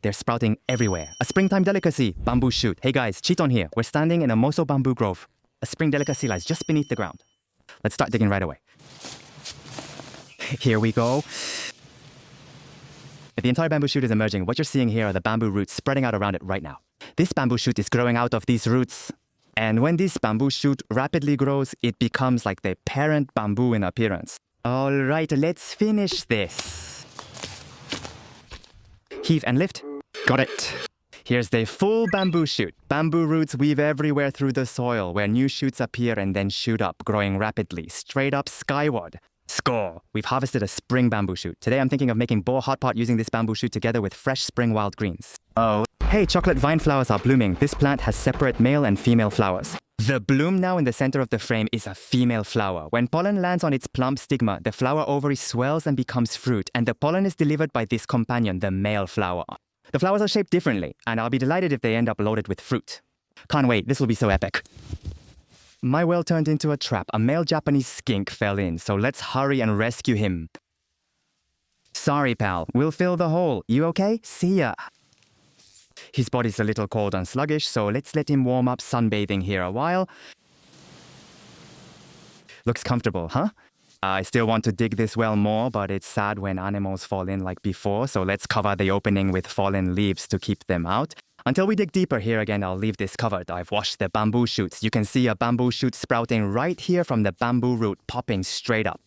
they're sprouting everywhere. A springtime delicacy, bamboo shoot. Hey guys, Chieeton here. We're standing in a moso bamboo grove. A spring delicacy lies just beneath the ground. Let's start digging right away. Here we go. The entire bamboo shoot is emerging. What you're seeing here are the bamboo roots spreading out around it right now. This bamboo shoot is growing out of these roots. And when this bamboo shoot rapidly grows, it becomes like the parent bamboo in appearance. All right, let's finish this. Heave and lift. Got it. Here's the full bamboo shoot. Bamboo roots weave everywhere through the soil, where new shoots appear and then shoot up, growing rapidly, straight up skyward. Score! We've harvested a spring bamboo shoot. Today I'm thinking of making Boar Hotpot using this bamboo shoot together with fresh spring wild greens. Oh. Hey, chocolate vine flowers are blooming. This plant has separate male and female flowers. The bloom now in the center of the frame is a female flower. When pollen lands on its plump stigma, the flower ovary swells and becomes fruit, and the pollen is delivered by this companion, the male flower. The flowers are shaped differently, and I'll be delighted if they end up loaded with fruit. Can't wait, this will be so epic. My well turned into a trap. A male Japanese skink fell in, so let's hurry and rescue him. Sorry, pal. We'll fill the hole. You okay? See ya. His body's a little cold and sluggish, so let's let him warm up sunbathing here a while. Looks comfortable, huh? I still want to dig this well more, but it's sad when animals fall in like before, so let's cover the opening with fallen leaves to keep them out. Until we dig deeper here again, I'll leave this covered. I've washed the bamboo shoots. You can see a bamboo shoot sprouting right here from the bamboo root, popping straight up.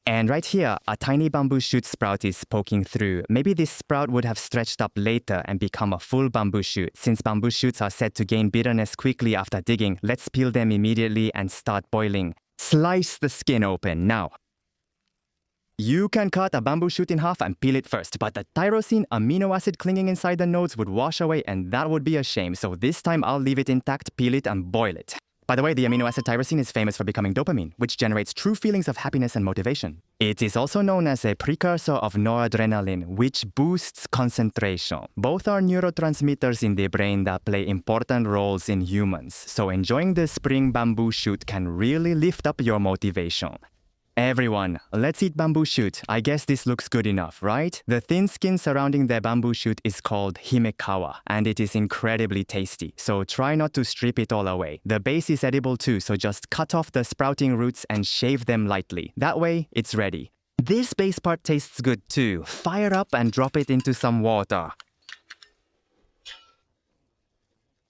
And right here, a tiny bamboo shoot sprout is poking through. Maybe this sprout would have stretched up later and become a full bamboo shoot. Since bamboo shoots are said to gain bitterness quickly after digging, let's peel them immediately and start boiling. Slice the skin open now. You can cut a bamboo shoot in half and peel it first, but the tyrosine amino acid clinging inside the nodes would wash away, and that would be a shame. So this time I'll leave it intact, peel it, and boil it. By the way, the amino acid tyrosine is famous for becoming dopamine, which generates true feelings of happiness and motivation. It is also known as a precursor of noradrenaline, which boosts concentration. Both are neurotransmitters in the brain that play important roles in humans, so enjoying the spring bamboo shoot can really lift up your motivation. Everyone, let's eat bamboo shoot. I guess this looks good enough, right? The thin skin surrounding the bamboo shoot is called himekawa, and it is incredibly tasty, so try not to strip it all away. The base is edible too, so just cut off the sprouting roots and shave them lightly. That way, it's ready. This base part tastes good too. Fire up and drop it into some water.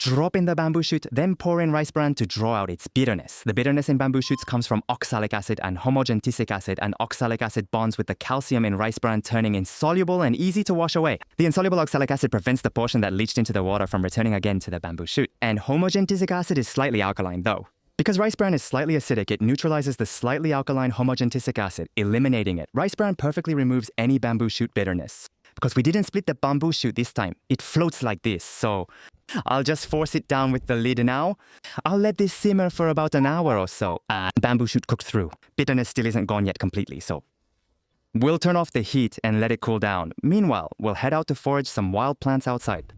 Drop in the bamboo shoot, then pour in rice bran to draw out its bitterness. The bitterness in bamboo shoots comes from oxalic acid and homogentisic acid, and oxalic acid bonds with the calcium in rice bran, turning insoluble and easy to wash away. The insoluble oxalic acid prevents the portion that leached into the water from returning again to the bamboo shoot. And homogentisic acid is slightly alkaline though. Because rice bran is slightly acidic, it neutralizes the slightly alkaline homogentisic acid, eliminating it. Rice bran perfectly removes any bamboo shoot bitterness. Because we didn't split the bamboo shoot this time, it floats like this, so I'll just force it down with the lid now. I'll let this simmer for about an hour or so. Bamboo shoot cooked through. Bitterness still isn't gone yet completely, so we'll turn off the heat and let it cool down. Meanwhile, we'll head out to forage some wild plants outside.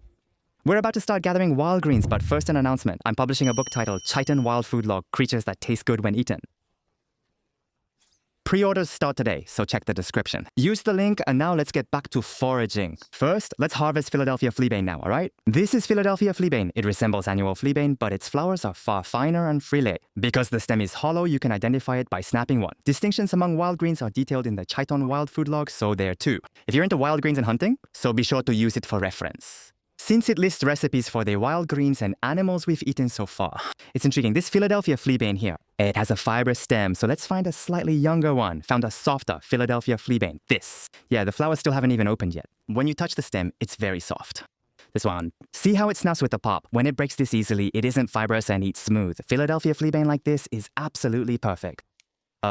We're about to start gathering wild greens, but first an announcement. I'm publishing a book titled Chieeton Wild Food Log, Creatures That Taste Good When Eaten. Pre-orders start today, so check the description. Use the link, and now let's get back to foraging. First, let's harvest Philadelphia fleabane now, alright? This is Philadelphia fleabane. It resembles annual fleabane, but its flowers are far finer and frilly. Because the stem is hollow, you can identify it by snapping one. Distinctions among wild greens are detailed in the Chieeton Wild Food Log, so there too. If you're into wild greens and hunting, so be sure to use it for reference. Since it lists recipes for the wild greens and animals we've eaten so far, it's intriguing. This Philadelphia fleabane here, it has a fibrous stem, so let's find a slightly younger one. Found a softer Philadelphia fleabane, this. Yeah, the flowers still haven't even opened yet. When you touch the stem, it's very soft. This one. See how it snaps with the pop? When it breaks this easily, it isn't fibrous and eats smooth. Philadelphia fleabane like this is absolutely perfect.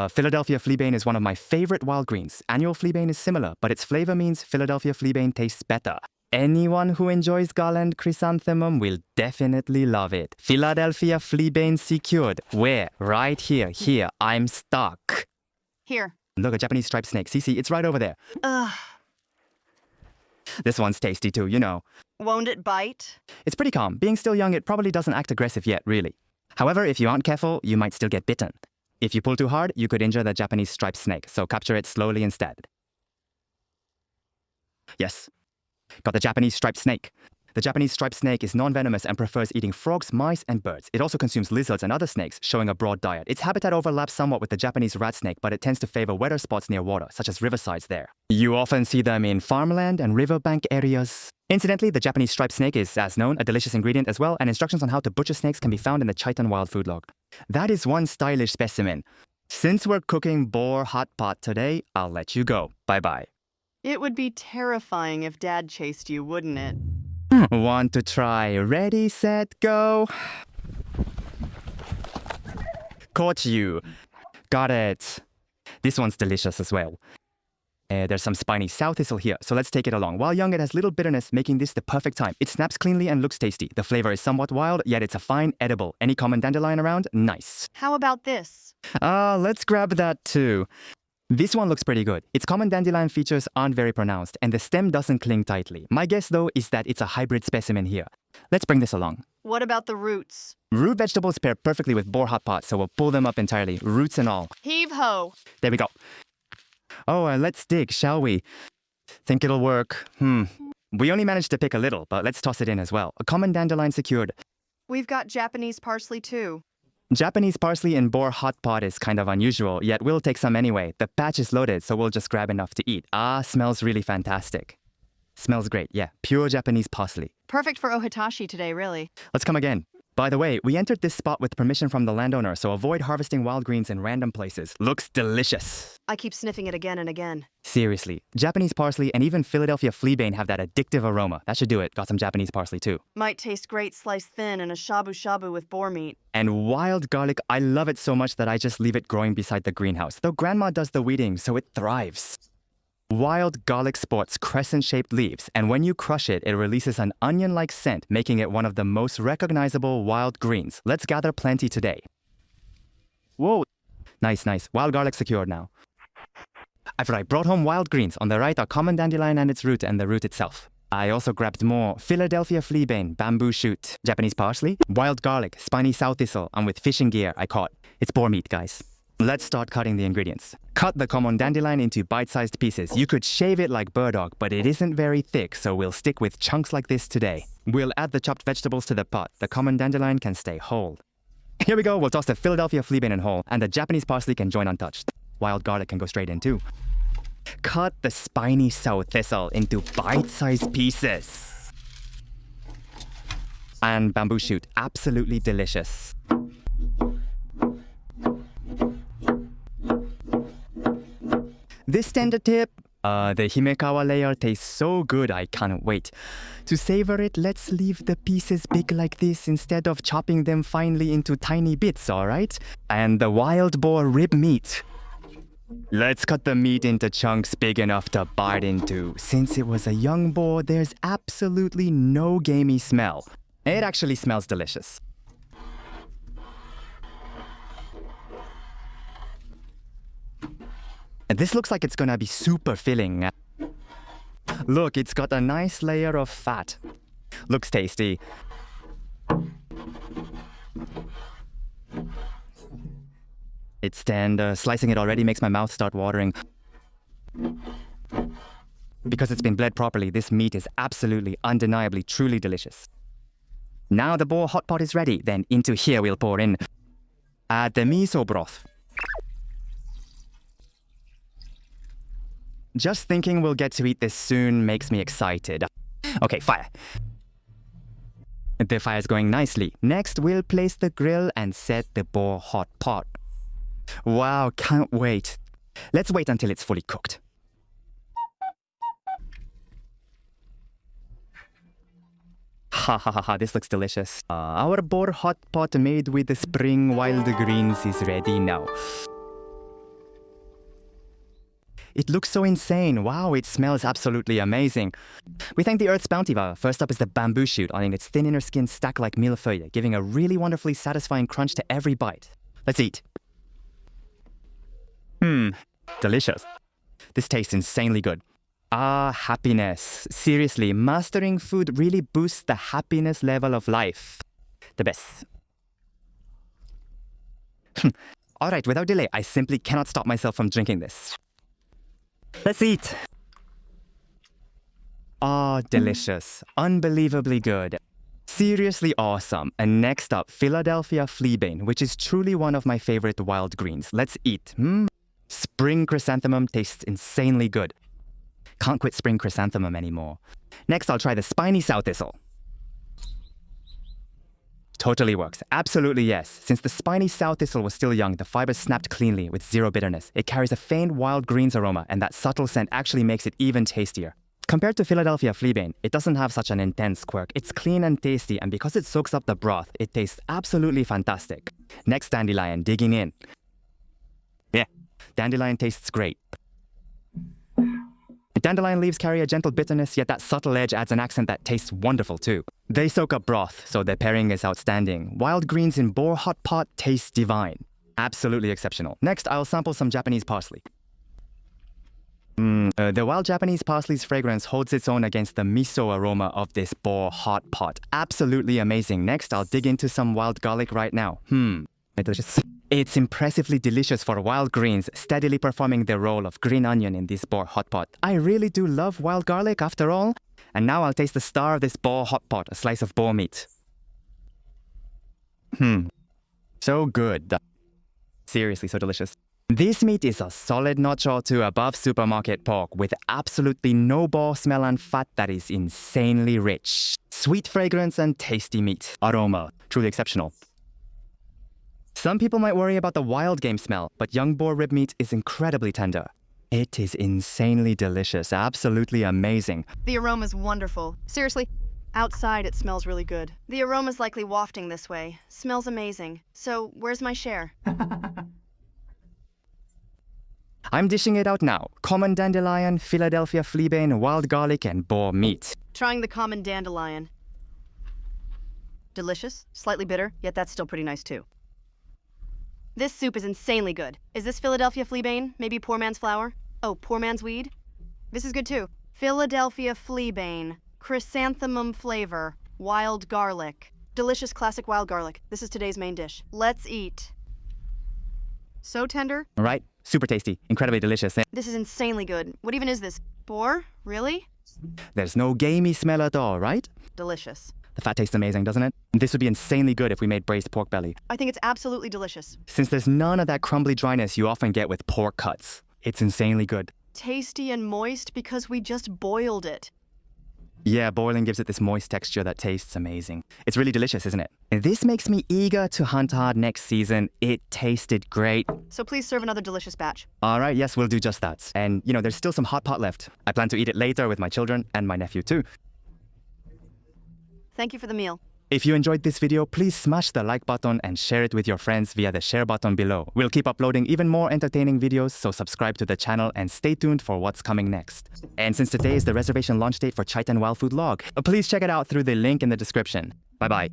Philadelphia fleabane is one of my favorite wild greens. Annual fleabane is similar, but its flavor means Philadelphia fleabane tastes better. Anyone who enjoys garland chrysanthemum will definitely love it. Philadelphia fleabane secured. Where? Right here. Here. I'm stuck. Here. Look, a Japanese striped snake. See, it's right over there. Ugh. This one's tasty too, you know. Won't it bite? It's pretty calm. Being still young, it probably doesn't act aggressive yet, really. However, if you aren't careful, you might still get bitten. If you pull too hard, you could injure the Japanese striped snake, so capture it slowly instead. Yes. Got the Japanese striped snake. The Japanese striped snake is non-venomous and prefers eating frogs, mice, and birds. It also consumes lizards and other snakes, showing a broad diet. Its habitat overlaps somewhat with the Japanese rat snake, but it tends to favor wetter spots near water, such as riversides there. You often see them in farmland and riverbank areas. Incidentally, the Japanese striped snake is, as known, a delicious ingredient as well, and instructions on how to butcher snakes can be found in the Chieeton wild food log. That is one stylish specimen. Since we're cooking boar hotpot today, I'll let you go. Bye-bye. It would be terrifying if Dad chased you, wouldn't it? Want to try? Ready, set, go. Caught you. Got it. This one's delicious as well. There's some spiny sow thistle here, so let's take it along. While young, it has little bitterness, making this the perfect time. It snaps cleanly and looks tasty. The flavor is somewhat wild, yet it's a fine edible. Any common dandelion around? Nice. How about this? Let's grab that too. This one looks pretty good. Its common dandelion features aren't very pronounced, and the stem doesn't cling tightly. My guess, though, is that it's a hybrid specimen here. Let's bring this along. What about the roots? Root vegetables pair perfectly with boar hotpot, so we'll pull them up entirely, roots and all. Heave-ho! There we go. Oh, let's dig, shall we? Think it'll work. We only managed to pick a little, but let's toss it in as well. A common dandelion secured. We've got Japanese parsley too. Japanese parsley in boar hotpot is kind of unusual, yet we'll take some anyway. The patch is loaded, so we'll just grab enough to eat. Smells really fantastic. Smells great, yeah. Pure Japanese parsley. Perfect for ohitashi today, really. Let's come again. By the way, we entered this spot with permission from the landowner, so avoid harvesting wild greens in random places. Looks delicious. I keep sniffing it again and again. Seriously, Japanese parsley and even Philadelphia fleabane have that addictive aroma. That should do it. Got some Japanese parsley too. Might taste great sliced thin in a shabu-shabu with boar meat. And wild garlic, I love it so much that I just leave it growing beside the greenhouse. Though grandma does the weeding, so it thrives. Wild garlic sports crescent-shaped leaves, and when you crush it, it releases an onion-like scent, making it one of the most recognizable wild greens. Let's gather plenty today. Whoa. Nice, nice. Wild garlic secured now. After I brought home wild greens, on the right are common dandelion and its root and the root itself. I also grabbed more Philadelphia fleabane, bamboo shoot, Japanese parsley, wild garlic, spiny sow thistle, and with fishing gear I caught. It's boar meat, guys. Let's start cutting the ingredients. Cut the common dandelion into bite-sized pieces. You could shave it like burdock, but it isn't very thick, so we'll stick with chunks like this today. We'll add the chopped vegetables to the pot. The common dandelion can stay whole. Here we go, we'll toss the Philadelphia fleabane in whole, and the Japanese parsley can join untouched. Wild garlic can go straight in too. Cut the spiny sow thistle into bite-sized pieces. And bamboo shoot, absolutely delicious. This tender tip, the himekawa layer tastes so good, I can't wait. To savor it, let's leave the pieces big like this instead of chopping them finely into tiny bits, alright? And the wild boar rib meat. Let's cut the meat into chunks big enough to bite into. Since it was a young boar, there's absolutely no gamey smell. It actually smells delicious. This looks like it's gonna be super filling. Look, it's got a nice layer of fat. Looks tasty. It's tender. Slicing it already makes my mouth start watering. Because it's been bled properly, this meat is absolutely, undeniably, truly delicious. Now the boar hotpot is ready, then into here we'll pour in. Add the miso broth. Just thinking we'll get to eat this soon makes me excited. Okay, fire. The fire's going nicely. Next, we'll place the grill and set the boar hot pot. Wow, can't wait. Let's wait until it's fully cooked. Ha ha ha ha, this looks delicious. Our boar hot pot made with the spring wild greens is ready now. It looks so insane. Wow, it smells absolutely amazing. We thank the Earth's bounty. First up is the bamboo shoot, on its thin inner skin stacked like millefeuille, giving a really wonderfully satisfying crunch to every bite. Let's eat. Delicious. This tastes insanely good. Happiness. Seriously, mastering food really boosts the happiness level of life. The best. Alright, without delay, I simply cannot stop myself from drinking this. Let's eat. Ah, delicious. Unbelievably good. Seriously awesome. And next up, Philadelphia fleabane, which is truly one of my favorite wild greens. Let's eat. Spring chrysanthemum tastes insanely good. Can't quit spring chrysanthemum anymore. Next, I'll try the spiny sow thistle. Totally works. Absolutely yes. Since the spiny sow thistle was still young, the fibers snapped cleanly with zero bitterness. It carries a faint wild greens aroma, and that subtle scent actually makes it even tastier. Compared to Philadelphia fleabane, it doesn't have such an intense quirk. It's clean and tasty, and because it soaks up the broth, it tastes absolutely fantastic. Next, dandelion, digging in. Yeah, dandelion tastes great. Dandelion leaves carry a gentle bitterness, yet that subtle edge adds an accent that tastes wonderful too. They soak up broth, so their pairing is outstanding. Wild greens in Boar Hotpot taste divine. Absolutely exceptional. Next, I'll sample some Japanese parsley. The wild Japanese parsley's fragrance holds its own against the miso aroma of this Boar Hotpot. Absolutely amazing. Next, I'll dig into some wild garlic right now. Delicious. It's impressively delicious for wild greens, steadily performing the role of green onion in this Boar Hotpot. I really do love wild garlic after all. And now I'll taste the star of this Boar Hotpot, a slice of boar meat. So good. Seriously, so delicious. This meat is a solid notch or two above supermarket pork with absolutely no boar smell and fat that is insanely rich. Sweet fragrance and tasty meat. Aroma, truly exceptional. Some people might worry about the wild game smell, but young boar rib meat is incredibly tender. It is insanely delicious, absolutely amazing. The aroma's wonderful. Seriously, outside it smells really good. The aroma's likely wafting this way. Smells amazing. So, where's my share? I'm dishing it out now. Common dandelion, Philadelphia fleabane, wild garlic, and boar meat. Trying the common dandelion. Delicious, slightly bitter, yet that's still pretty nice too. This soup is insanely good. Is this Philadelphia fleabane? Maybe poor man's flower? Oh, poor man's weed? This is good too. Philadelphia fleabane, chrysanthemum flavor, wild garlic. Delicious classic wild garlic. This is today's main dish. Let's eat. So tender. Right? Super tasty, incredibly delicious. This is insanely good. What even is this? Boar? Really? There's no gamey smell at all, right? Delicious. The fat tastes amazing, doesn't it? This would be insanely good if we made braised pork belly. I think it's absolutely delicious. Since there's none of that crumbly dryness you often get with pork cuts. It's insanely good. Tasty and moist because we just boiled it. Yeah, boiling gives it this moist texture that tastes amazing. It's really delicious, isn't it? This makes me eager to hunt hard next season. It tasted great. So please serve another delicious batch. All right, yes, we'll do just that. And, there's still some hot pot left. I plan to eat it later with my children and my nephew too. Thank you for the meal. If you enjoyed this video, please smash the like button and share it with your friends via the share button below. We'll keep uploading even more entertaining videos, so subscribe to the channel and stay tuned for what's coming next. And since today is the reservation launch date for Chieeton Wild Food Log, please check it out through the link in the description. Bye-bye.